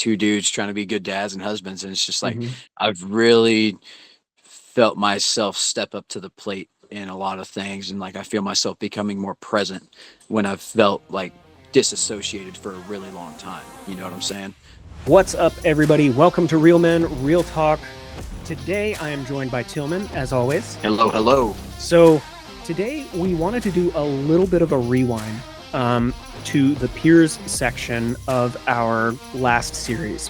two dudes trying to be good dads and husbands. And it's just like, Mm-hmm. I've really felt myself step up to the plate in a lot of things. And like, I feel myself becoming more present when I've felt like disassociated for a really long time. You know what I'm saying? What's up, everybody? Welcome to Real Men, Real Talk. Today, I am joined by Tilghman, as always. Hello, hello. So today, we wanted to do a little bit of a rewind to the peers section of our last series.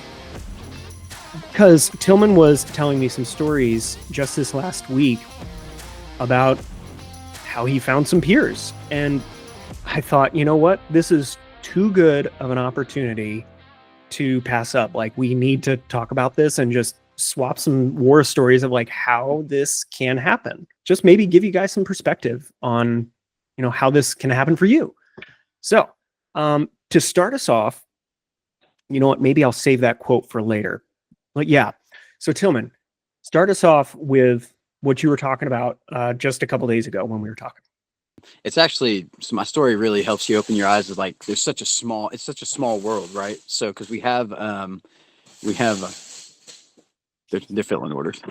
Because Tilghman was telling me some stories just this last week about how he found some peers. And I thought, you know what? This is too good of an opportunity to pass up. Like, we need to talk about this and just swap some war stories of like how this can happen. Just maybe give you guys some perspective on, you know, how this can happen for you. So, to start us off, you know what? Maybe I'll save that quote for later. But yeah. So Tilghman, start us off with what you were talking about just a couple days ago when we were talking. It's actually, so my story really helps you open your eyes. Is like, it's such a small world, right? So, because they're filling orders.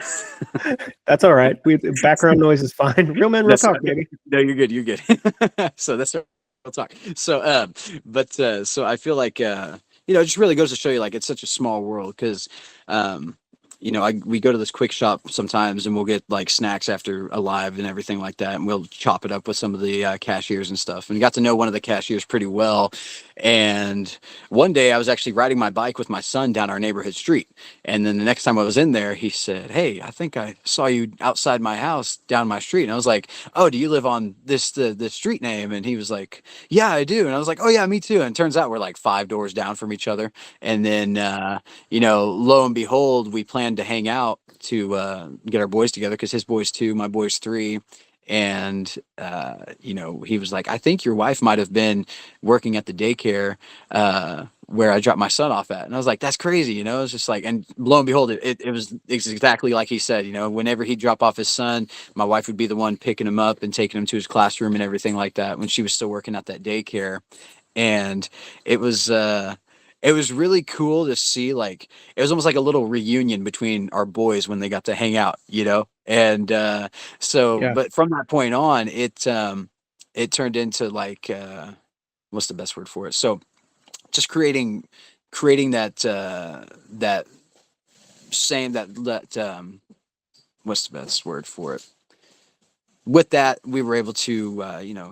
That's all right. Background noise is fine. Real men, real That's talk, baby. No, you're good. You're good. So that's real talk. So, so I feel like, it just really goes to show you, like, it's such a small world because, we go to this quick shop sometimes and we'll get like snacks after a live and everything like that. And we'll chop it up with some of the cashiers and stuff. And got to know one of the cashiers pretty well. And one day I was actually riding my bike with my son down our neighborhood street. And then the next time I was in there, he said, "Hey, I think I saw you outside my house down my street." And I was like, "Oh, do you live on the street name?" And he was like, "Yeah, I do." And I was like, "Oh yeah, me too." And it turns out we're like 5 doors down from each other. And then, lo and behold, we planned to hang out to get our boys together because his boys 2, my boys 3. And, he was like, "I think your wife might have been working at the daycare where I dropped my son off at." And I was like, "That's crazy." It's just like, and lo and behold, it was exactly like he said. Whenever he'd drop off his son, my wife would be the one picking him up and taking him to his classroom and everything like that when she was still working at that daycare. And it was, it was really cool to see, like, it was almost like a little reunion between our boys when they got to hang out. And Yeah. but from that point on, it turned into like, what's the best word for it? So just creating that same, what's the best word for it? With that, we were able to,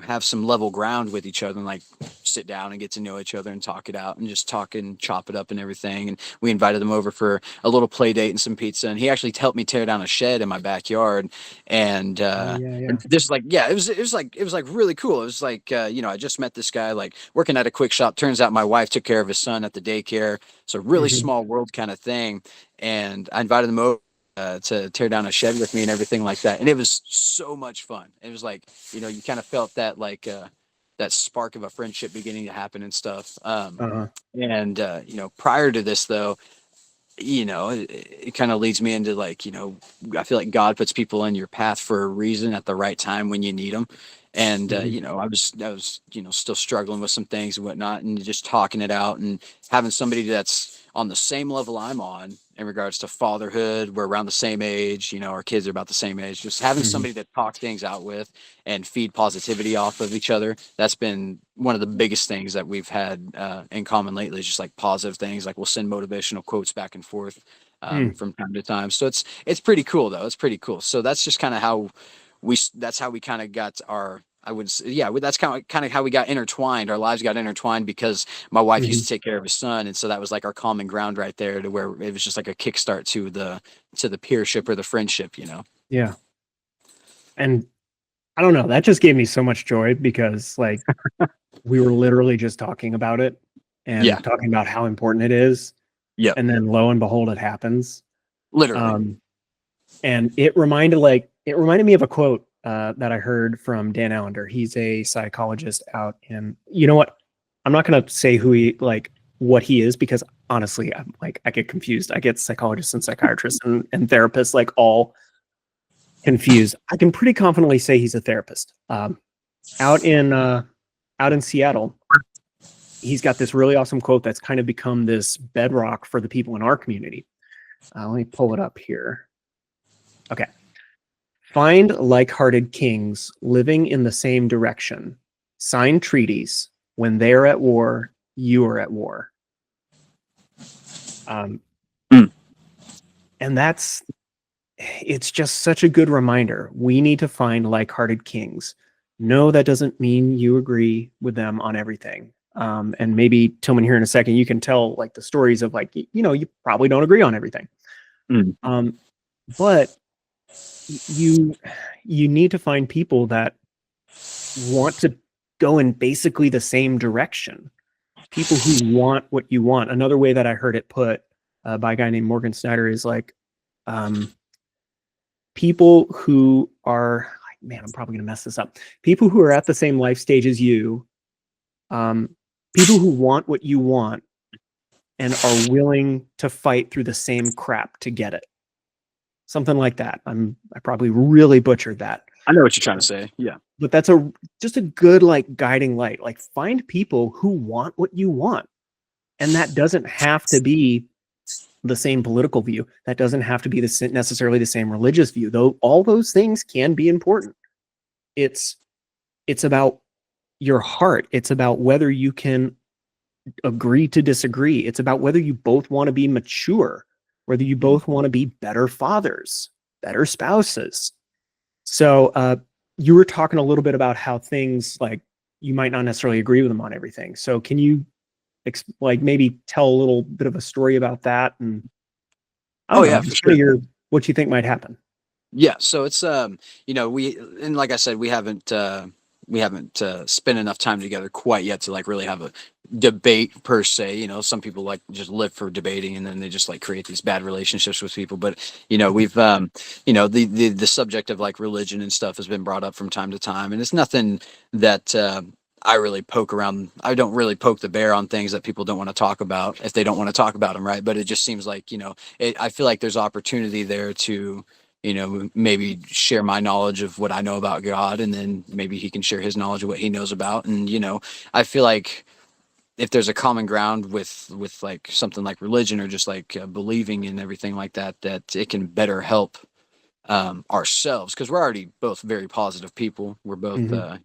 have some level ground with each other and like sit down and get to know each other and talk it out and just talk and chop it up and everything. And we invited them over for a little play date and some pizza. And he actually helped me tear down a shed in my backyard. And, Oh yeah, yeah. and just like, yeah, it was like really cool. It was like, I just met this guy like working at a quick shop. Turns out my wife took care of his son at the daycare. So really Mm-hmm. small world kind of thing. And I invited them over to tear down a shed with me and everything like that. And it was so much fun. It was like, you kind of felt that like that spark of a friendship beginning to happen and stuff. Uh-huh. And prior to this though, it kind of leads me into like, I feel like God puts people in your path for a reason at the right time when you need them. And Mm-hmm. I was still struggling with some things and whatnot, and just talking it out and having somebody that's on the same level I'm on in regards to fatherhood. We're around the same age, our kids are about the same age. Just having Mm-hmm. somebody to talk things out with and feed positivity off of each other. That's been one of the biggest things that we've had in common lately. Is just like positive things. Like we'll send motivational quotes back and forth Mm. from time to time. So it's pretty cool though. It's pretty cool. So that's just kind of how that's how we kind of got our, I would say, yeah, that's kind of how we got intertwined. Our lives got intertwined because my wife used Mm-hmm. to take care of his son, and so that was like our common ground right there, to where it was just like a kickstart to the peership or the friendship. Yeah. And I don't know, that just gave me so much joy because like we were literally just talking about it Yeah, and talking about how important it is. yeah, And then lo and behold, it happens. literally. Um, and it reminded me of a quote that I heard from Dan Allander. He's a psychologist out in, you know what? I'm not going to say what he is, because honestly, I get confused. I get psychologists and psychiatrists and therapists like all confused. I can pretty confidently say he's a therapist. Out in Seattle, he's got this really awesome quote that's kind of become this bedrock for the people in our community. Let me pull it up here. Okay. Find like-hearted kings living in the same direction. Sign treaties. When they're at war, you are at war. And it's just such a good reminder. We need to find like-hearted kings. No, that doesn't mean you agree with them on everything. And maybe Tilghman here in a second, you can tell like the stories of like, you probably don't agree on everything. But you need to find people that want to go in basically the same direction. People who want what you want. Another way that I heard it put by a guy named Morgan Snyder is like, people who are, man, I'm probably going to mess this up. People who are at the same life stage as you, people who want what you want and are willing to fight through the same crap to get it. Something like that. I probably really butchered that. I know what you're trying to say. Yeah. But that's just a good like guiding light. Like find people who want what you want. And that doesn't have to be the same political view. That doesn't have to be necessarily the same religious view, though all those things can be important. It's about your heart. It's about whether you can agree to disagree. It's about whether you both want to be mature, whether you both want to be better fathers, better spouses. So you were talking a little bit about how things like you might not necessarily agree with them on everything. So can you like maybe tell a little bit of a story about that? And yeah, for sure. What you think might happen. Yeah. So it's, and like I said, we haven't spent enough time together quite yet to like really have a debate per se. Some people like just live for debating and then they just like create these bad relationships with people. But we've the subject of like religion and stuff has been brought up from time to time, and it's nothing that I really poke around. I don't really poke the bear on things that people don't want to talk about if they don't want to talk about them, right? But it just seems like I feel like there's opportunity there to maybe share my knowledge of what I know about God, and then maybe he can share his knowledge of what he knows about. And, I feel like if there's a common ground with like something like religion or just like believing in everything like that, that it can better help ourselves. Cause we're already both very positive people. We're both,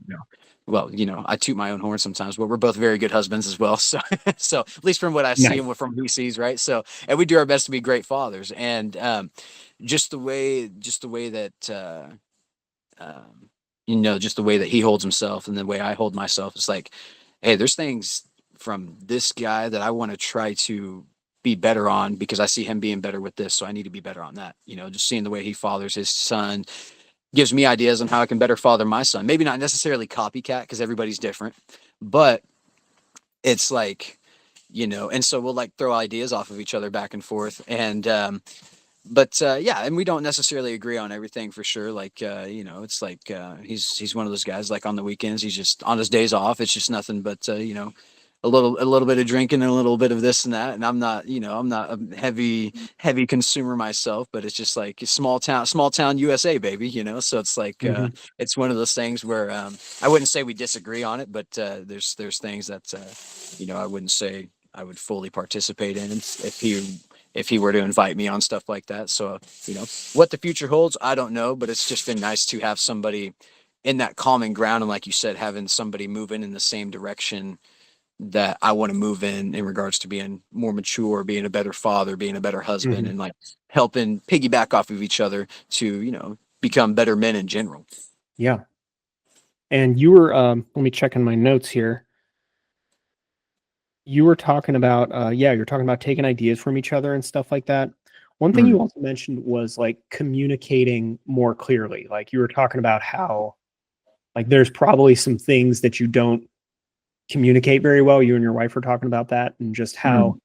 well, I toot my own horn sometimes, but we're both very good husbands as well. So, so at least from what I see and from who he sees, right? So, and we do our best to be great fathers. And just the way that just the way that he holds himself and the way I hold myself, it's like, hey, there's things from this guy that I want to try to be better on because I see him being better with this, so I need to be better on that. Just seeing the way he fathers his son gives me ideas on how I can better father my son. Maybe not necessarily copycat because everybody's different, but it's like, and so we'll like throw ideas off of each other back and forth. And, yeah, and we don't necessarily agree on everything for sure. Like, it's like, he's one of those guys, like on the weekends, he's just on his days off. It's just nothing but, a little bit of drinking and a little bit of this and that. And I'm not a heavy consumer myself, but it's just like small town USA, baby, so it's like, it's one of those things where, I wouldn't say we disagree on it, but, there's things that, I wouldn't say I would fully participate in if he were to invite me on stuff like that. So, what the future holds, I don't know, but it's just been nice to have somebody in that common ground. And like you said, having somebody moving in the same direction that I want to move in regards to being more mature, being a better father, being a better husband, and like helping piggyback off of each other to, become better men in general. Yeah. And you were, let me check in my notes here. You were talking about, you're talking about taking ideas from each other and stuff like that. One thing you also mentioned was like communicating more clearly. Like you were talking about how like there's probably some things that you don't communicate very well. You and your wife were talking about that, and just how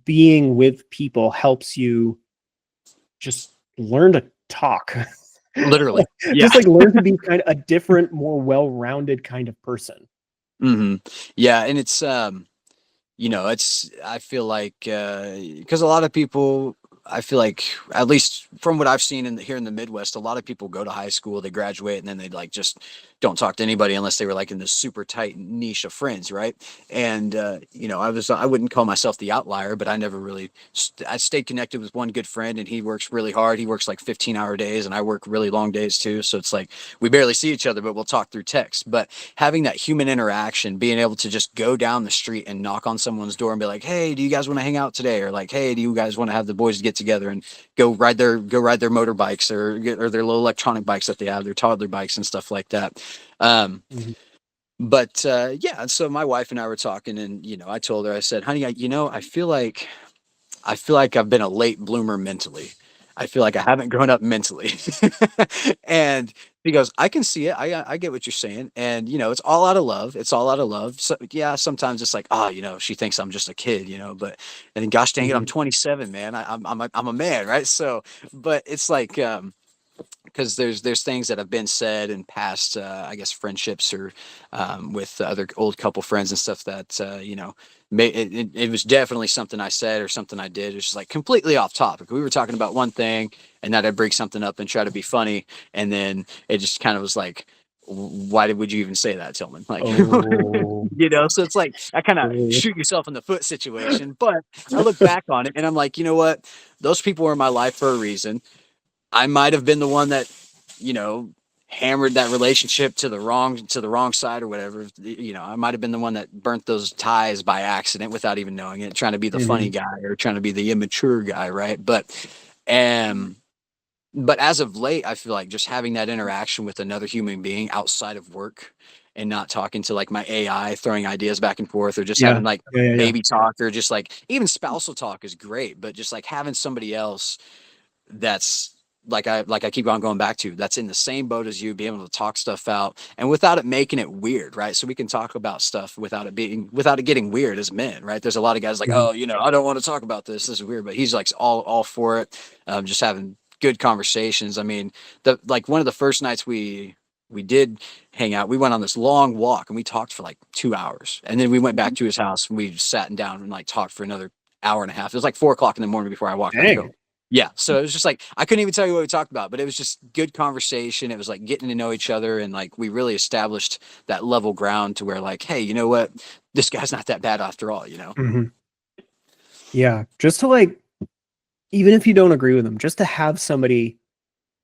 being with people helps you just learn to talk. Literally. Just like learn to be kind of a different, more well-rounded kind of person. Yeah. And it's, I feel like, because a lot of people, I feel like, at least from what I've seen here in the Midwest, a lot of people go to high school, they graduate, and then they like just don't talk to anybody unless they were like in this super tight niche of friends, right? And I wouldn't call myself the outlier, but I never really I stayed connected with one good friend, and he works really hard. He works like 15-hour days, and I work really long days too. So it's like we barely see each other, but we'll talk through text. But having that human interaction, being able to just go down the street and knock on someone's door and be like, "Hey, do you guys want to hang out today?" Or like, "Hey, do you guys want to have the boys get together and go ride their motorbikes or their little electronic bikes that they have, their toddler bikes and stuff like that." Um, Mhm. but yeah, so my wife and I were talking, and I told her, I said, "Honey, I feel like I've been a late bloomer mentally. I feel like I haven't grown up mentally." And he goes, "I can see it. I get what you're saying. And it's all out of love. It's all out of love. So yeah, sometimes it's like, she thinks I'm just a kid, but and then gosh dang it, I'm Mhm. 27, man. I'm a man, right? So, but it's like because there's things that have been said in past I guess friendships or with other old couple friends and stuff that it was definitely something I said or something I did. It's just like completely off topic. We were talking about one thing, and that I'd bring something up and try to be funny, and then it just kind of was like, would you even say that, Tillman? Like, Oh. so it's like I kind of Oh. shoot yourself in the foot situation. But I look back on it and I'm like, you know what? Those people were in my life for a reason. I might have been the one that, you know, hammered that relationship to the wrong side or whatever. I might have been the one that burnt those ties by accident without even knowing it, trying to be the funny Mhm. guy or trying to be the immature guy, right? Um but as of late, I feel like just having that interaction with another human being outside of work and not talking to like my AI, throwing ideas back and forth, or just Yeah. having like Yeah. Yeah. Yeah. baby talk, or just like even spousal talk is great, but just like having somebody else that's like I keep on going back to, that's in the same boat as you, be able to talk stuff out and without it making it weird, right? So we can talk about stuff without it getting weird as men, right? There's a lot of guys like, Mhm. oh, I don't want to talk about this. This is weird, but he's like all for it. Just having good conversations. I mean, the like one of the first nights we did hang out, we went on this long walk and we talked for like 2 hours, and then we went back to his house and we sat down and like talked for another hour and a half. It was like 4 o'clock in the morning before I walked back home. Dang. Yeah, so it was just like I couldn't even tell you what we talked about, but it was just good conversation. It was like getting to know each other, and like we really established that level ground to where like, hey, you know what? This guy's not that bad after all, Mhm. Yeah. Just to like, even if you don't agree with them, just to have somebody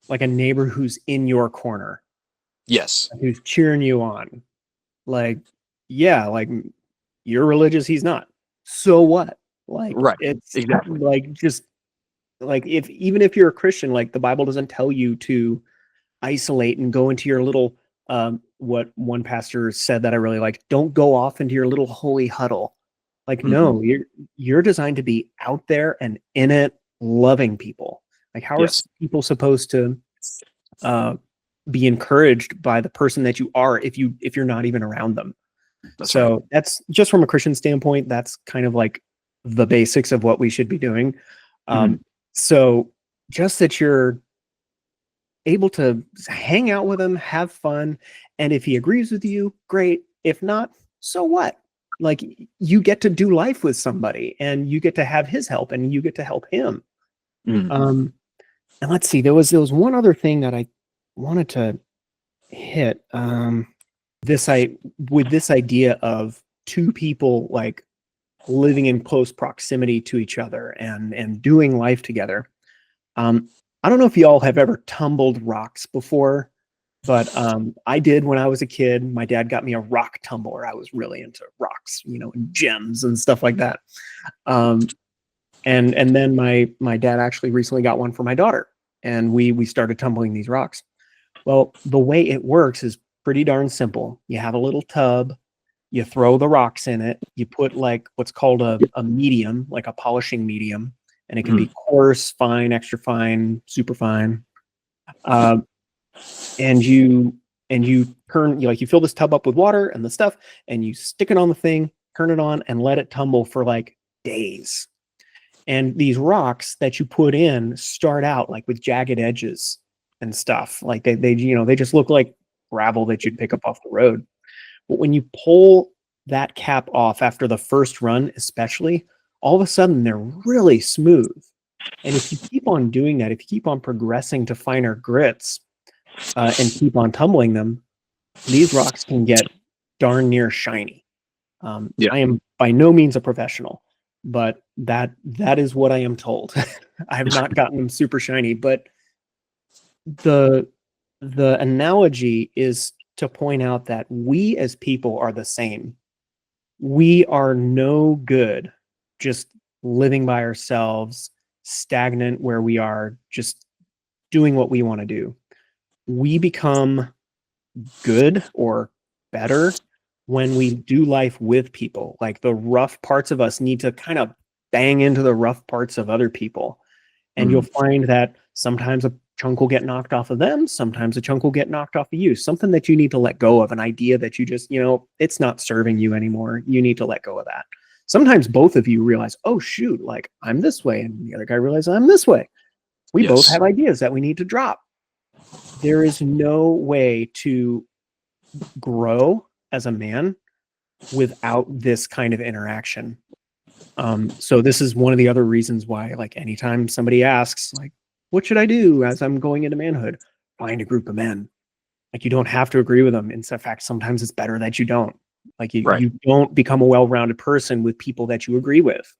like a neighbor who's in your corner, Yes. who's cheering you on. Like, yeah, like you're religious, he's not. So what? Like, Right. it's Exactly. like just like if even if you're a Christian, like the Bible doesn't tell you to isolate and go into your little what one pastor said that I really liked, don't go off into your little holy huddle. Like, Hmm. no, you're designed to be out there and in it, loving people. Like, how are Yes. people supposed to uh be encouraged by the person that you are if you're not even around them? That's right. So that's just from a Christian standpoint, that's kind of like the basics of what we should be doing. Hmm. So just that you're able to hang out with him, have fun, and if he agrees with you, great. If not, so what? Like, you get to do life with somebody, and you get to have his help, and you get to help him. Hmm. Um, and let's see, there was one other thing that I wanted to hit. This I with this idea of two people like living in close proximity to each other and doing life together. Um, I don't know if y'all have ever tumbled rocks before, but I did when I was a kid. My dad got me a rock tumbler. I was really into rocks, and gems and stuff like that. Um, and then my dad actually recently got one for my daughter, and we started tumbling these rocks. Well, the way it works is pretty darn simple. You have a little tub, you throw the rocks in it, you put like what's called a medium, like a polishing medium, and it can Hmm. be coarse, fine, extra fine, super fine. Uh, and you turn you fill this tub up with water and the stuff, and you stick it on the thing, turn it on, and let it tumble for like days. And these rocks that you put in start out like with jagged edges and stuff. Like they just look like gravel that you'd pick up off the road. But when you pull that cap off after the first run, especially, all of a sudden they're really smooth. And if you keep on doing that, if you keep on progressing to finer grits and keep on tumbling them, these rocks can get darn near shiny. Yeah. I am by no means a professional, but that is what I am told. I have not gotten them super shiny, but the analogy is to point out that we as people are the same. We are no good just living by ourselves, stagnant where we are, just doing what we want to do. We become good or better when we do life with people. Like the rough parts of us need to kind of bang into the rough parts of other people. And you'll find that sometimes a chunk will get knocked off of them. Sometimes a chunk will get knocked off of you. Something that you need to let go of, an idea that you just, it's not serving you anymore. You need to let go of that. Sometimes both of you realize, oh, shoot, like I'm this way. And the other guy realizes I'm this way. We both have ideas that we need to drop. There is no way to grow as a man without this kind of interaction. So this is one of the other reasons why, like, anytime somebody asks, like, what should I do as I'm going into manhood? Find a group of men. Like, you don't have to agree with them. In fact, sometimes it's better that you don't. Like, you don't become a well-rounded person with people that you agree with.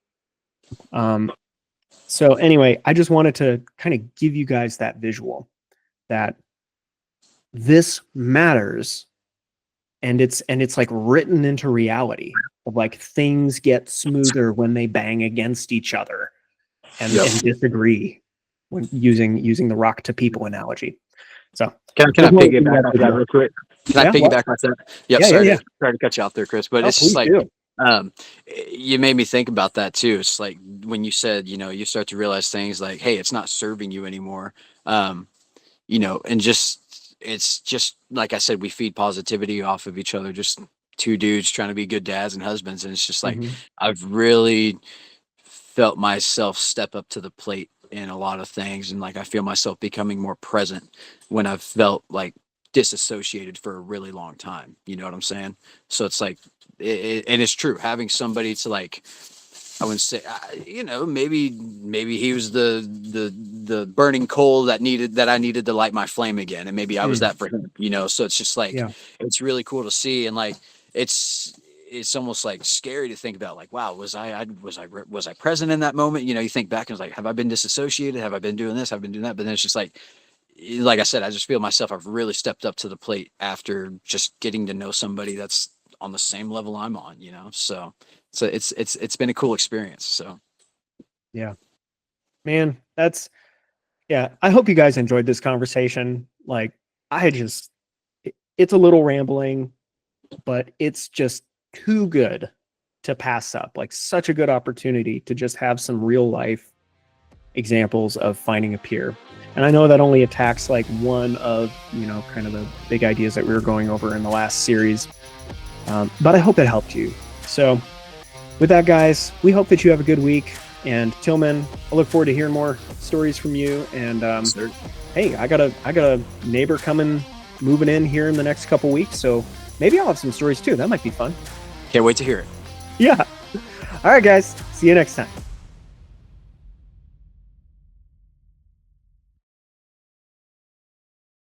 So anyway, I just wanted to kind of give you guys that visual that this matters, and it's like written into reality of like things get smoother when they bang against each other and disagree when using the rock to people analogy. So can I piggyback on that real quick? Can I piggyback on that? Yep. Yeah. Sorry to cut you off there, Chris, but it's just like you made me think about that too. It's like when you said, you start to realize things like, hey, it's not serving you anymore. And it's just like I said, we feed positivity off of each other, just two dudes trying to be good dads and husbands. And it's just like, I've really felt myself step up to the plate in a lot of things. And like, I feel myself becoming more present when I've felt like disassociated for a really long time. You know what I'm saying? So it's like, and it's true, having somebody to like, I wouldn't say, maybe he was the burning coal that I needed to light my flame again, and maybe I was that for him. So it's just like it's really cool to see, and like it's almost like scary to think about. Like, wow, was I present in that moment? You think back and it's like, have I been disassociated? Have I been doing this? Have I been doing that? But then it's just like I said, I just feel myself. I've really stepped up to the plate after just getting to know somebody that's on the same level I'm on. So. So it's been a cool experience. So yeah, man, I hope you guys enjoyed this conversation. Like it's a little rambling, but it's just too good to pass up. Like such a good opportunity to just have some real life examples of finding a peer. And I know that only attacks like one of, kind of the big ideas that we were going over in the last series. But I hope it helped you. So with that, guys, we hope that you have a good week. And Tilghman, I look forward to hearing more stories from you. And hey, I got a neighbor moving in here in the next couple weeks, so maybe I'll have some stories too. That might be fun. Can't wait to hear it. Yeah. All right, guys. See you next time.